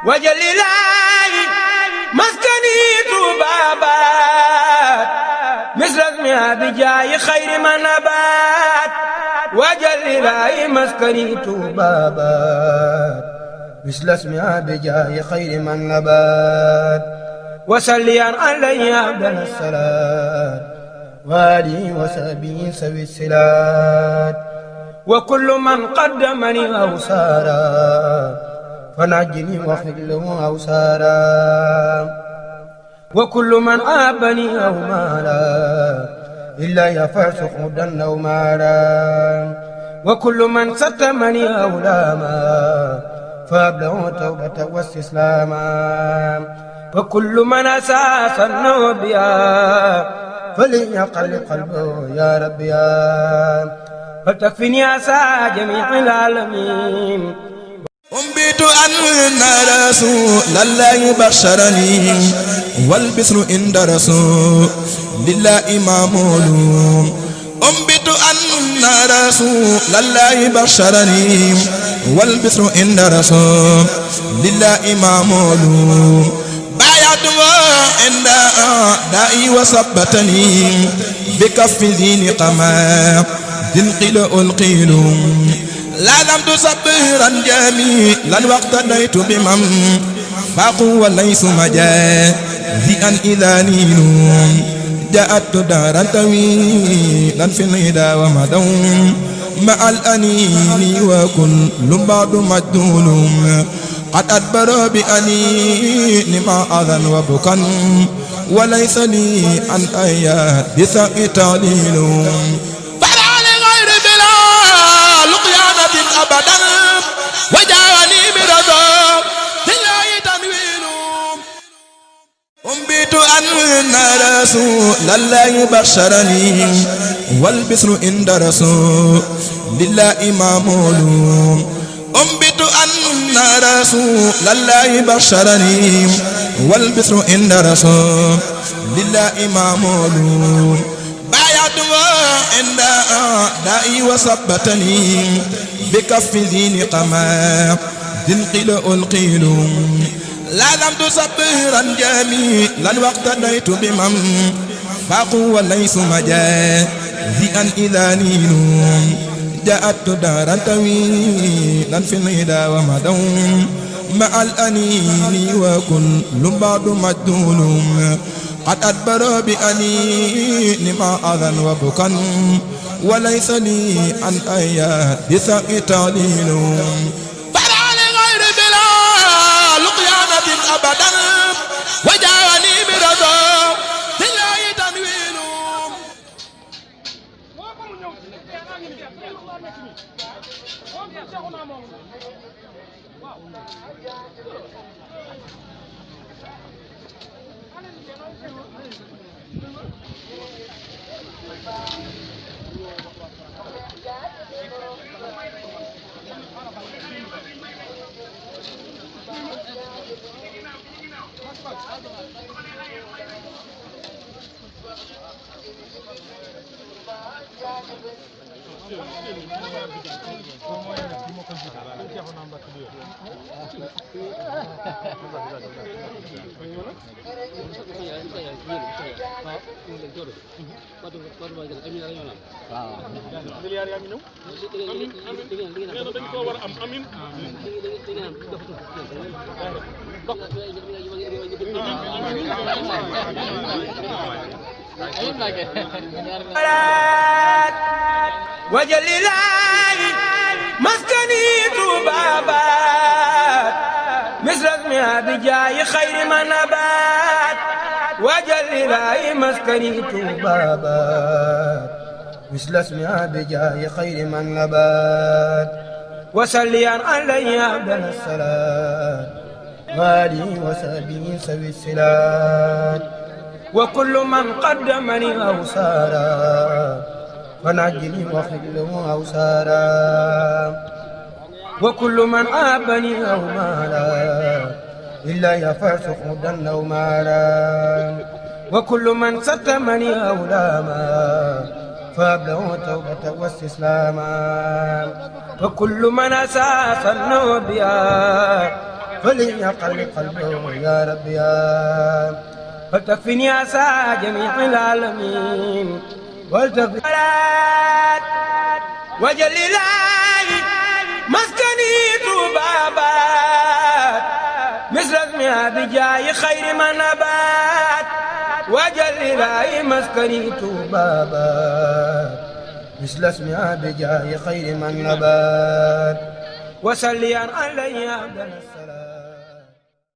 wajalilaayi maskani tuubaabaat misrasmi abijaayi xayri ma nabaat wajalilaayi maskani tuubaabaat misrasmi abijaayi xayri ma nabaat wasalliyan alayhi abdal salaat waalihi wa sahbihi sawi silaat wa kullu man qaddamani aw saara fanajjini waxfir lahu aw saara wa kullu man aabani aw maala illa yafarsu xudan aw maala wa kullu man sattamani aw laama faablahu tawbata wa istislaama wa kullu man asaasa nabiyya فليقل قلبه يا ربي فلتكفني عسى جميع العالمين أنبت أن رسول الله بشرني والبشر عند رسول لله معمول أنبت أن رسول الله بشرني والبشر عند رسول لله معمول عند دائي وثبتني بكف ذي نقما تنقل القيل لا لم تصبرا جميلا واقتديت بمن فاقوا وليس مجازئا إذا نيل جاءت دارا طويلا في الهدى ومدون مع الأنين وكل بعض مجدول قد أدبر بأنين ما أذن وبكا وليس لي عن آيات بثق تعليل فلا لغير بلا لقيانة أبدا وجاءني برضا لله تنويل أنبت أن رسول الله بشرني والبشر عند رسول لله معمول أنبت أن رسول الله بشرني والبشر عند رسول لله معمول بايعت عند دائي وثبتني بكف ذي نقما تنقل القيل لا لم تصبرا جميلا واقتديت بمن فاقوا وليس مجازئا إذا نيل جاءت دارا طويلا في الهدى ومدون مع الأنين وكل بعض مجدول قد أدبر بأنين ما أذن وبكا وليس لي عن آيات بثق تعليل فلا لغير بلا لقيانة أبدا وجاءني برضا لله تنويل milliard yaa ngi ñëw amin amin nee na dañ koo war a am amin wajalilaayi maskani tuubaabaat misrasmi abijaayi xayri ma nabaat wajalilaayi maskani tuubaabaat misrasmi abijaayi xayri ma nabaat wasalliyan alayhi abdal salaat waalihi wa sahbihi sawi silaat wa kullu man qaddamani aw saara fanajjini waxfir lahu aw saara wa kullu man aabani aw maala illa yafarsu xudan aw maala wa kullu man sattamani aw laama faablahu tawbata wa istislaama wa kullu man asaasa nabiyya فليقل قلبه يا رب يا فلتكفني أسى جميع العالمين ولتكفني وجل الله مسكني طبابات مثل اسمها بجاي خير من نبات وجل الله مسكني طبابات مثل اسمها بجاي خير من نبات وسليا علي عبد السلام